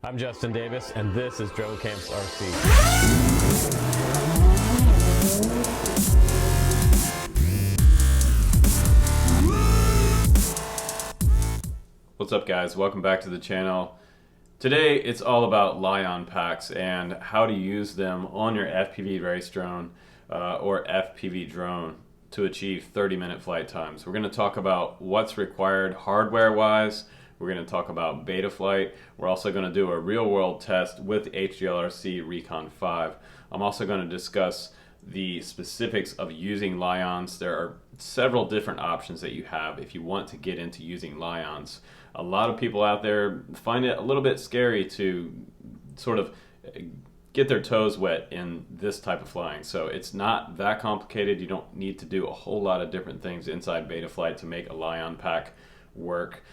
I'm Justin Davis, and this is Drone Camps RC. What's up, guys? Welcome back to the channel. Today it's all about Lion packs and how to use them on your FPV race drone or FPV drone to achieve 30-minute flight times. We're going to talk about what's required hardware-wise. We're going to talk about Betaflight. We're also going to do a real-world test with HGLRC Recon 5. I'm also going to discuss the specifics of using Lions. There are several different options that you have if you want to get into using Lions. A lot of people out there find it a little bit scary to sort of get their toes wet in this type of flying. So it's not that complicated. You don't need to do a whole lot of different things inside Betaflight to make a Lion pack work.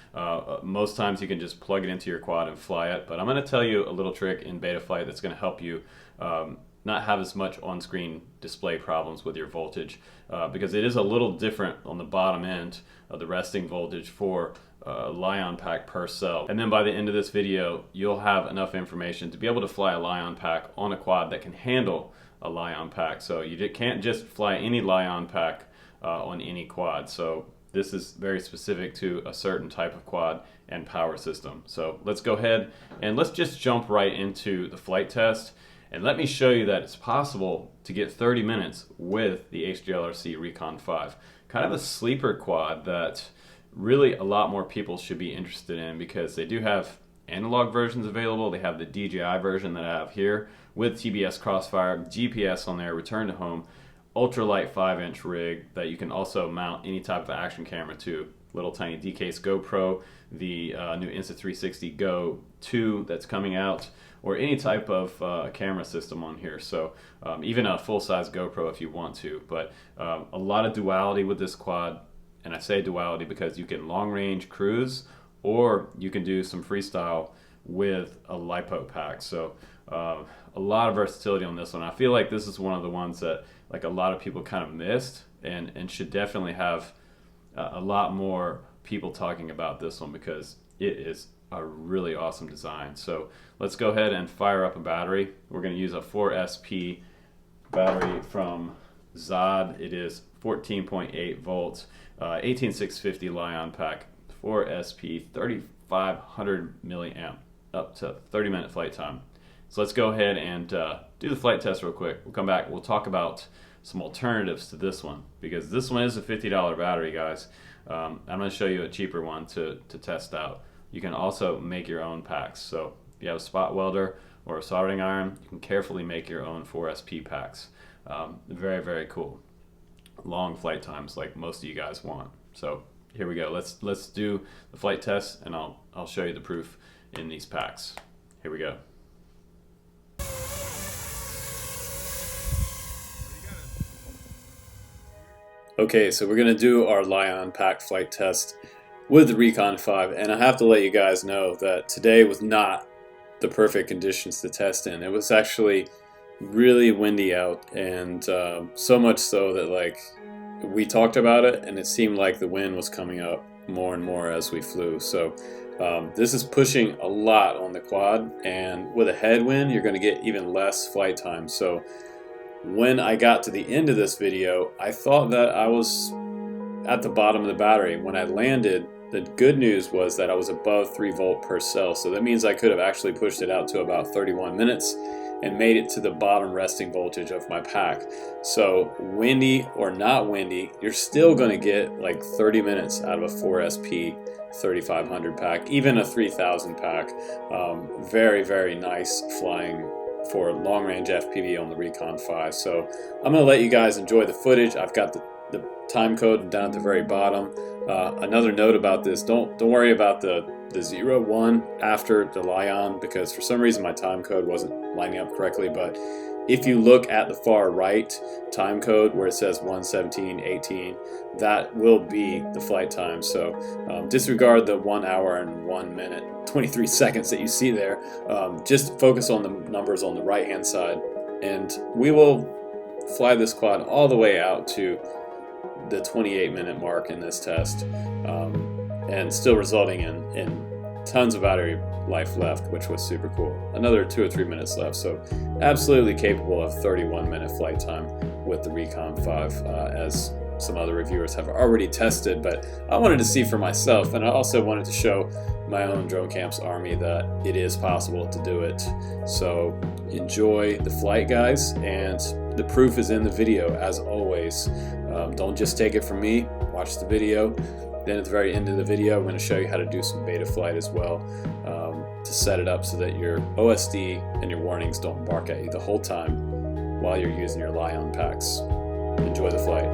Most times you can just plug it into your quad and fly it, but I'm going to tell you a little trick in Betaflight that's going to help you not have as much on-screen display problems with your voltage, because it is a little different on the bottom end of the resting voltage for Lion pack per cell. And then by the end of this video, you'll have enough information to be able to fly a Lion pack on a quad that can handle a Lion pack. So you can't just fly any Lion pack on any quad. So this is very specific to a certain type of quad and power system. So let's go ahead and let's just jump right into the flight test. And let me show you that it's possible to get 30 minutes with the HGLRC Recon 5. Kind of a sleeper quad that really a lot more people should be interested in, because they do have analog versions available. They have the DJI version that I have here with TBS Crossfire, GPS on there, return to home, ultralight 5-inch rig that you can also mount any type of action camera to. Little tiny D-case GoPro, the new Insta360 Go 2 that's coming out, or any type of camera system on here. So even a full-size GoPro if you want to. But a lot of duality with this quad. And I say duality because you can long-range cruise, or you can do some freestyle with a LiPo pack. So a lot of versatility on this one. I feel like this is one of the ones that like a lot of people kind of missed, and should definitely have a lot more people talking about this one, because it is a really awesome design. So let's go ahead and fire up a battery. We're going to use a 4SP battery from Zod. It is 14.8 volts, 18650 Lion pack, 4SP, 3500 milliamp, up to 30-minute flight time. So let's go ahead and do the flight test real quick. We'll come back. We'll talk about some alternatives to this one, because this one is a $50 battery, guys. I'm going to show you a cheaper one to test out. You can also make your own packs. So if you have a spot welder or a soldering iron, you can carefully make your own 4SP packs. Very, very cool. Long flight times like most of you guys want. So here we go. Let's do the flight test, and I'll show you the proof in these packs. Here we go. Okay, so we're gonna do our Lion pack flight test with the Recon 5, and I have to let you guys know that today was not the perfect conditions to test in. It was actually really windy out, and so much so that like we talked about it, and it seemed like the wind was coming up more and more as we flew. So this is pushing a lot on the quad, and with a headwind you're going to get even less flight time. So when I got to the end of this video, I thought that I was at the bottom of the battery. When I landed, the good news was that I was above 3 volt per cell, so that means I could have actually pushed it out to about 31 minutes and made it to the bottom resting voltage of my pack. So windy or not windy, you're still going to get like 30 minutes out of a 4SP 3500 pack, even a 3000 pack. Very, very nice flying for long-range FPV on the Recon 5. So I'm going to let you guys enjoy the footage. I've got the time code down at the very bottom. Another note about this, don't worry about the 01 after the Lion, because for some reason my time code wasn't lining up correctly. But if you look at the far right time code where it says 1:17:18, that will be the flight time. So disregard the 1 hour and 1 minute 23 seconds that you see there. Just focus on the numbers on the right hand side, and we will fly this quad all the way out to the 28-minute mark in this test, and still resulting in tons of battery life left, which was super cool. Another 2 or 3 minutes left, so absolutely capable of 31-minute flight time with the Recon 5, as some other reviewers have already tested, but I wanted to see for myself, and I also wanted to show my own Drone Camps army that it is possible to do it. So enjoy the flight, guys, and the proof is in the video as always. Don't just take it from me, watch the video. Then at the very end of the video, I'm going to show you how to do some Betaflight as well, to set it up so that your OSD and your warnings don't bark at you the whole time while you're using your Lion packs. Enjoy the flight.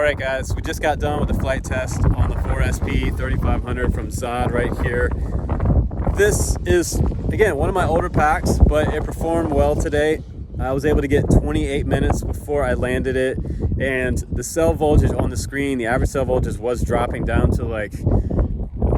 Alright guys, we just got done with the flight test on the 4SP 3500 from Zod right here. This is, again, one of my older packs, but it performed well today. I was able to get 28 minutes before I landed it, and the cell voltage on the screen, the average cell voltage was dropping down to like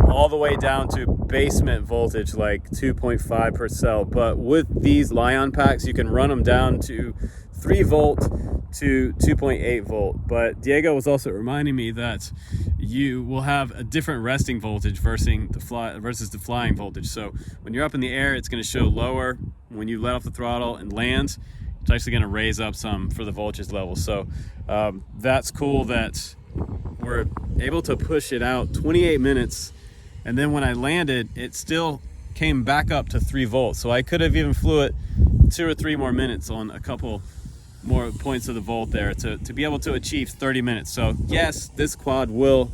all the way down to basement voltage, like 2.5 per cell. But with these Lion packs, you can run them down to 3 volt to 2.8 volt. But Diego was also reminding me that you will have a different resting voltage versus the flying voltage. So when you're up in the air, it's going to show lower. When you let off the throttle and land, it's actually going to raise up some for the voltage level. So that's cool that we're able to push it out 28 minutes. And then when I landed, it still came back up to 3 volts. So I could have even flew it 2 or 3 more minutes on a couple more points of the volt there to be able to achieve 30 minutes. So yes, this quad will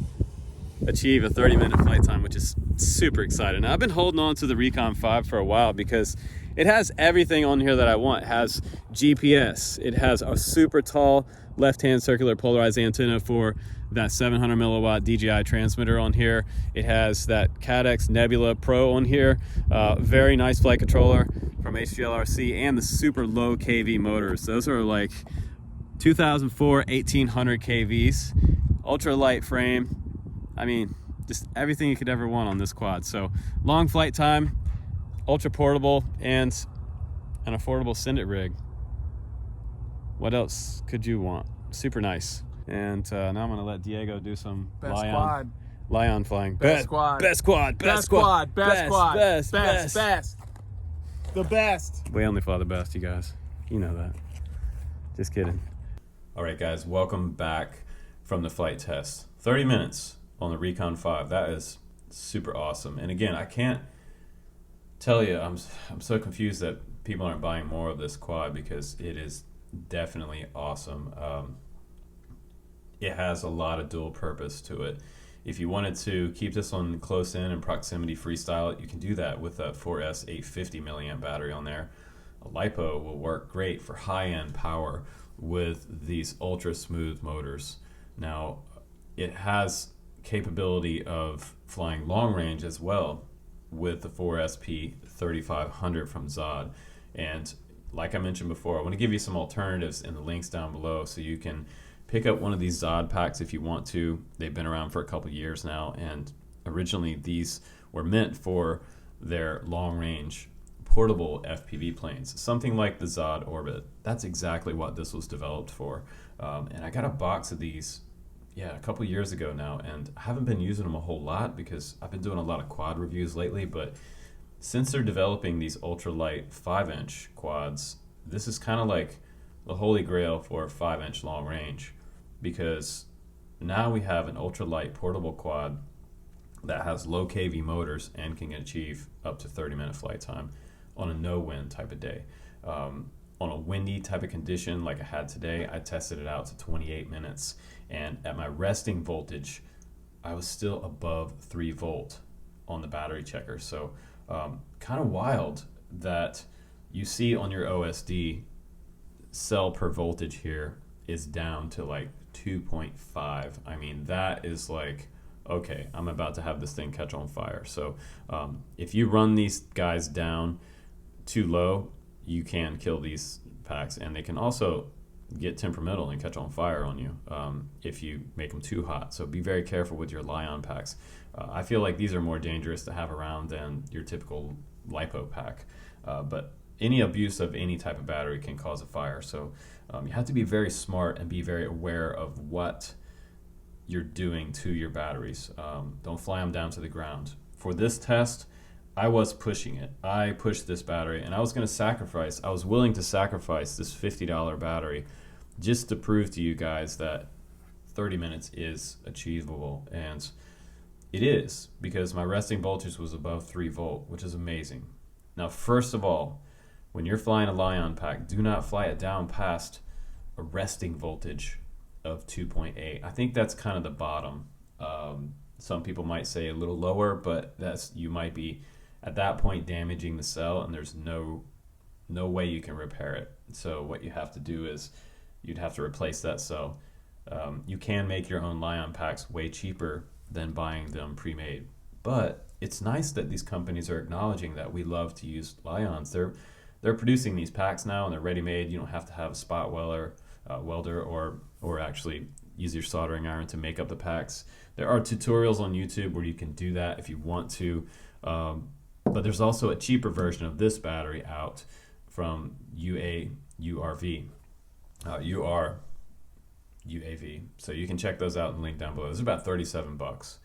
achieve a 30-minute flight time, which is super exciting. Now, I've been holding on to the Recon 5 for a while because it has everything on here that I want. It has GPS. It has a super tall left-hand circular polarized antenna for that 700 milliwatt DJI transmitter on here. It has that Cadex Nebula Pro on here. Very nice flight controller from HGLRC, and the super low kV motors. Those are like 2004 1800 kVs, ultra light frame. I mean, just everything you could ever want on this quad. So long flight time, ultra portable, and an affordable send it rig. What else could you want? Super nice. And now I'm gonna let Diego do some Lion flying. Best quad. Best quad. Best quad. Best. The best. We only fly the best, you guys. You know that. Just kidding. All right, guys, welcome back from the flight test. 30 minutes on the Recon 5. That is super awesome. And again, I can't tell you, I'm so confused that people aren't buying more of this quad, because it is definitely awesome. It has a lot of dual purpose to it. If you wanted to keep this on close in and proximity freestyle it, you can do that with a 4S 850 milliamp battery on there. A LiPo will work great for high-end power with these ultra smooth motors. Now, it has capability of flying long range as well with the 4SP 3500 from Zod. And like I mentioned before, I want to give you some alternatives in the links down below so you can pick up one of these Zod packs if you want to. They've been around for a couple years now, and originally these were meant for their long-range portable FPV planes, something like the Zod Orbit. That's exactly what this was developed for. And I got a box of these, a couple years ago now, and I haven't been using them a whole lot because I've been doing a lot of quad reviews lately. But since they're developing these ultralight 5-inch quads, this is kind of like the holy grail for 5-inch long range, because now we have an ultralight portable quad that has low kV motors and can achieve up to 30-minute flight time on a no-wind type of day. On a windy type of condition like I had today, I tested it out to 28 minutes, and at my resting voltage, I was still above 3 volt on the battery checker. So kind of wild that you see on your OSD cell per voltage here is down to like 2.5. I mean, that is like, okay, I'm about to have this thing catch on fire. So if you run these guys down too low, you can kill these packs, and they can also get temperamental and catch on fire on you if you make them too hot. So be very careful with your Lion packs. I feel like these are more dangerous to have around than your typical LiPo pack, but any abuse of any type of battery can cause a fire. So you have to be very smart and be very aware of what you're doing to your batteries. Don't fly them down to the ground. For this test, I was pushing it. I pushed this battery, and I was willing to sacrifice this $50 battery just to prove to you guys that 30 minutes is achievable. And it is, because my resting voltage was above 3 volt, which is amazing. Now, first of all, when you're flying a Lion pack, do not fly it down past a resting voltage of 2.8. I think that's kind of the bottom. Some people might say a little lower, but you might be at that point damaging the cell, and there's no way you can repair it. So what you have to do is you'd have to replace that cell You can make your own Lion packs way cheaper than buying them pre-made. But it's nice that these companies are acknowledging that we love to use Lions. They're producing these packs now, and they're ready-made. You don't have to have a spot welder or actually use your soldering iron to make up the packs. There are tutorials on YouTube where you can do that if you want to. But there's also a cheaper version of this battery out from UAV. So you can check those out in the link down below. It's about 37 bucks,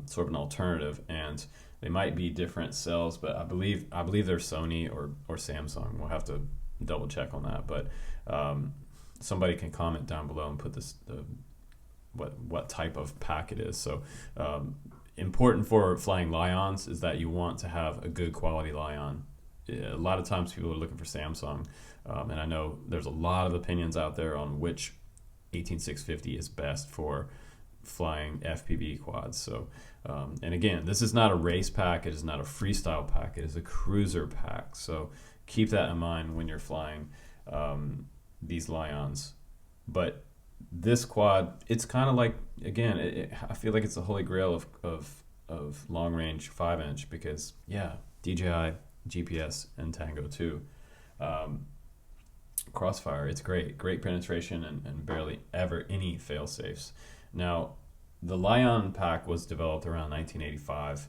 sort of an alternative, and they might be different cells, but I believe they're Sony or Samsung. We'll have to double check on that, but somebody can comment down below and put what type of pack it is. So important for flying Lions is that you want to have a good quality Lion. A lot of times people are looking for Samsung, and I know there's a lot of opinions out there on which 18650 is best for flying FPV quads. So and again, this is not a race pack, it is not a freestyle pack, it is a cruiser pack. So keep that in mind when you're flying these Lions. But this quad, it's kind of like, again, I feel like it's the holy grail of long range 5-inch, because yeah, DJI, GPS, and Tango 2. Crossfire, it's great penetration and barely ever any fail safes. Now, the Lion pack was developed around 1985,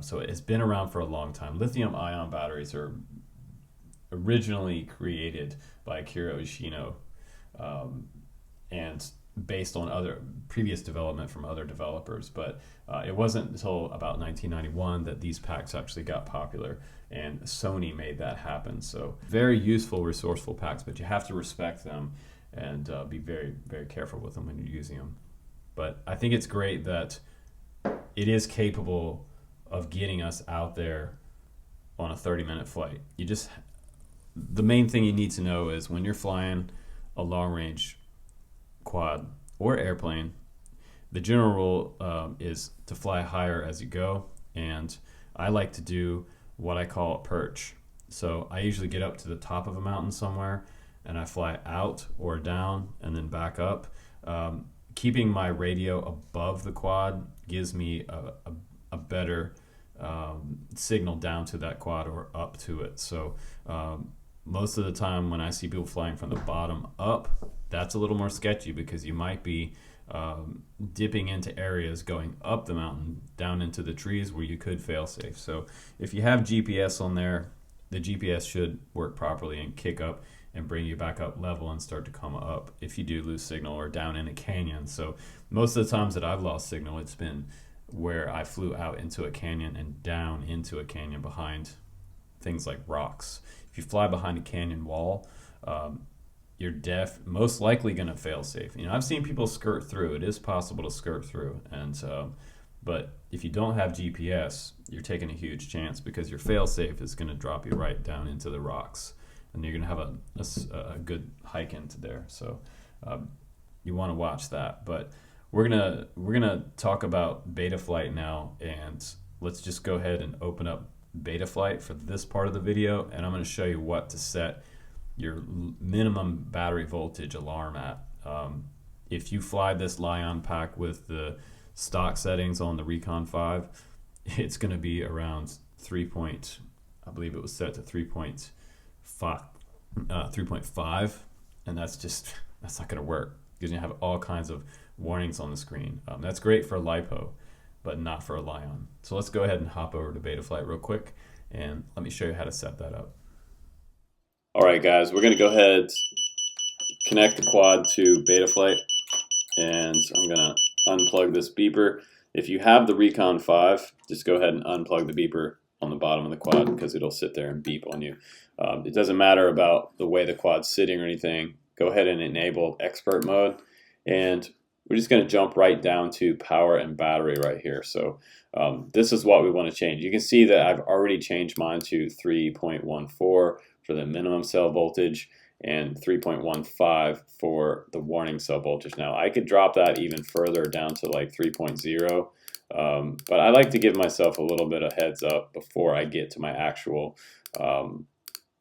so it's been around for a long time. Lithium ion batteries are originally created by Akira Ishino, and based on other previous development from other developers, but it wasn't until about 1991 that these packs actually got popular, and Sony made that happen. So very useful, resourceful packs, but you have to respect them and be very, very careful with them when you're using them. But I think it's great that it is capable of getting us out there on a 30-minute flight. The main thing you need to know is when you're flying a long-range quad or airplane, the general rule is to fly higher as you go, and I like to do what I call a perch. So I usually get up to the top of a mountain somewhere and I fly out or down and then back up. Keeping my radio above the quad gives me a better signal down to that quad or up to it. So most of the time when I see people flying from the bottom up, that's a little more sketchy, because you might be dipping into areas going up the mountain down into the trees where you could fail safe. So if you have GPS on there, the GPS should work properly and kick up and bring you back up level and start to come up if you do lose signal or down in a canyon. So most of the times that I've lost signal, it's been where I flew out into a canyon and down into a canyon behind things like rocks. If you fly behind a canyon wall, you're most likely going to fail safe. I've seen people skirt through. It is possible to skirt through, and but if you don't have GPS, you're taking a huge chance, because your fail safe is going to drop you right down into the rocks, and you're going to have a good hike into there. So you want to watch that. But we're gonna talk about Betaflight now, and let's just go ahead and open up Betaflight for this part of the video, and I'm going to show you what to set your minimum battery voltage alarm at. If you fly this Lion pack with the stock settings on the Recon 5, it's going to be around I believe it was set to 3.5, and that's not going to work, because you have all kinds of warnings on the screen. That's great for a LiPo, but not for a Lion. So let's go ahead and hop over to Betaflight real quick, and let me show you how to set that up. All right, guys, we're going to go ahead, connect the quad to Betaflight, and I'm going to unplug this beeper. If you have the Recon 5, just go ahead and unplug the beeper on the bottom of the quad, because it'll sit there and beep on you. It doesn't matter about the way the quad's sitting or anything. Go ahead and enable expert mode, and we're just going to jump right down to power and battery right here. So this is what we want to change. You can see that I've already changed mine to 3.14 for the minimum cell voltage and 3.15 for the warning cell voltage. Now I could drop that even further down to like 3.0, but I like to give myself a little bit of heads up before I get to my actual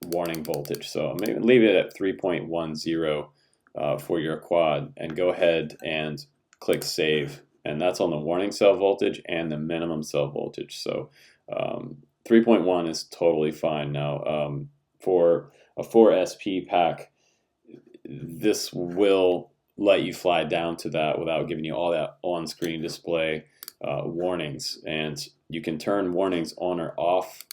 warning voltage. So I'm going to leave it at 3.10 for your quad, and go ahead and click save. And that's on the warning cell voltage and the minimum cell voltage. So 3.1 is totally fine now. For a 4SP pack, this will let you fly down to that without giving you all that on-screen display warnings. And you can turn warnings on or off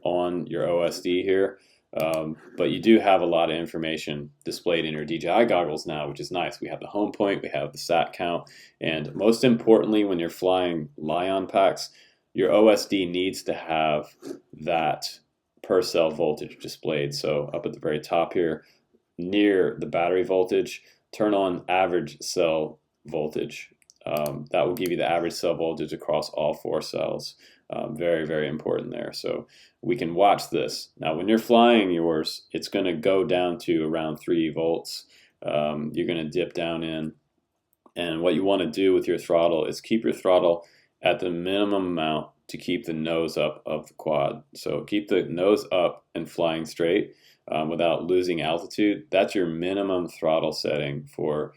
on your OSD here. But you do have a lot of information displayed in your DJI goggles now, which is nice. We have the home point, we have the sat count, and most importantly, when you're flying Lion packs, your OSD needs to have that per cell voltage displayed. So up at the very top here, near the battery voltage, turn on average cell voltage. That will give you the average cell voltage across all 4 cells. Very, very important there. So we can watch this. Now, when you're flying yours, it's going to go down to around 3 volts. You're going to dip down in. And what you want to do with your throttle is keep your throttle at the minimum amount to keep the nose up of the quad. So keep the nose up and flying straight without losing altitude. That's your minimum throttle setting for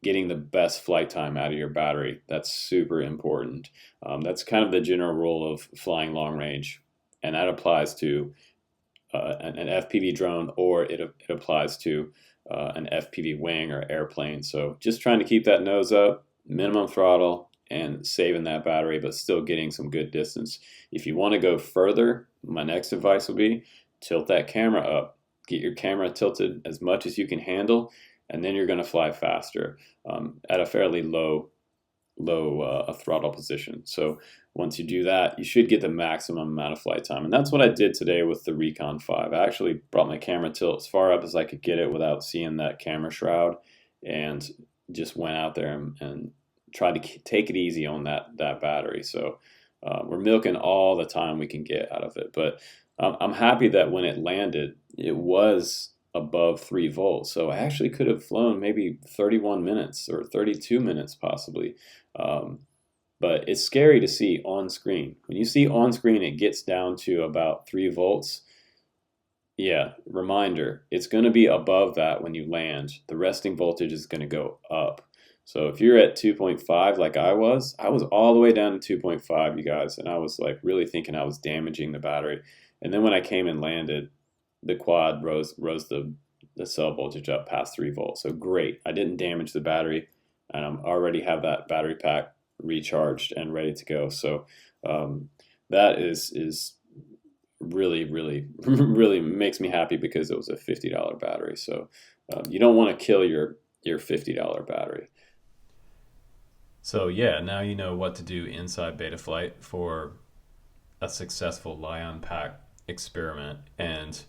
getting the best flight time out of your battery. That's super important. That's kind of the general rule of flying long range, and that applies to an FPV drone, or it applies to an FPV wing or airplane. So just trying to keep that nose up, minimum throttle, and saving that battery, but still getting some good distance. If you want to go further, my next advice will be tilt that camera up. Get your camera tilted as much as you can handle, and then you're going to fly faster at a fairly low throttle position. So once you do that, you should get the maximum amount of flight time. And that's what I did today with the Recon 5. I actually brought my camera tilt as far up as I could get it without seeing that camera shroud, and just went out there and tried to take it easy on that battery. So we're milking all the time we can get out of it. But I'm happy that when it landed, it was above 3 volts. So I actually could have flown maybe 31 minutes or 32 minutes possibly. But it's scary to see on screen. When you see on screen it gets down to about 3 volts, yeah, reminder, it's going to be above that when you land. The resting voltage is going to go up. So if you're at 2.5 like I was all the way down to 2.5, you guys, and I was like really thinking I was damaging the battery. And then when I came and landed, the quad rose the cell voltage up past 3 volts. So great. I didn't damage the battery, and I already have that battery pack recharged and ready to go. So that is really, really, really makes me happy, because it was a $50 battery. So you don't want to kill your $50 battery. So yeah, now you know what to do inside Betaflight for a successful Lion pack experiment. And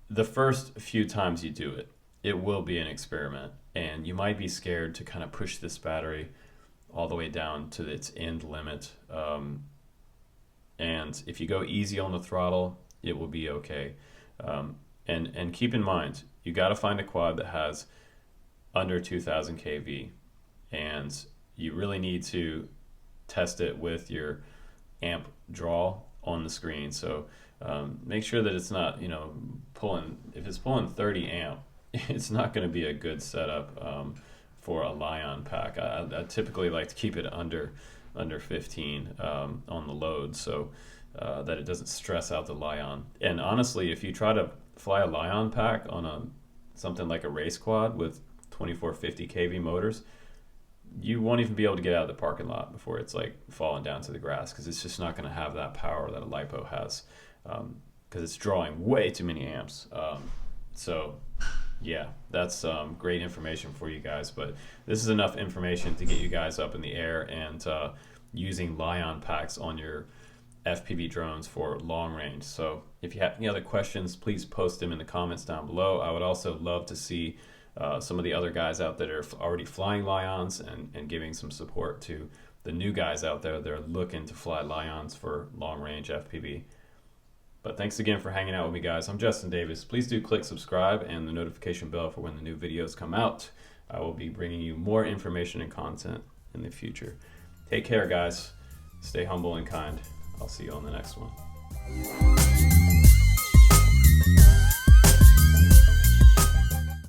the first few times you do it, it will be an experiment, and you might be scared to kind of push this battery all the way down to its end limit. And if you go easy on the throttle, it will be okay. And keep in mind, you got to find a quad that has under 2000 kV, and you really need to test it with your amp draw on the screen. So make sure that it's not, pulling, if it's pulling 30 amp, it's not going to be a good setup for a Lion pack. I typically like to keep it under 15 on the load, so that it doesn't stress out the Lion. And honestly, if you try to fly a Lion pack on something like a race quad with 2450 kV motors, you won't even be able to get out of the parking lot before it's like falling down to the grass, because it's just not going to have that power that a LiPo has, because it's drawing way too many amps. So yeah, that's great information for you guys, but this is enough information to get you guys up in the air and using Lion packs on your FPV drones for long range. So if you have any other questions, please post them in the comments down below. I would also love to see some of the other guys out there that are already flying Lions and giving some support to the new guys out there that are looking to fly Lions for long range FPV. But thanks again for hanging out with me, guys. I'm Justin Davis. Please do click subscribe and the notification bell for when the new videos come out. I will be bringing you more information and content in the future. Take care, guys. Stay humble and kind. I'll see you on the next one.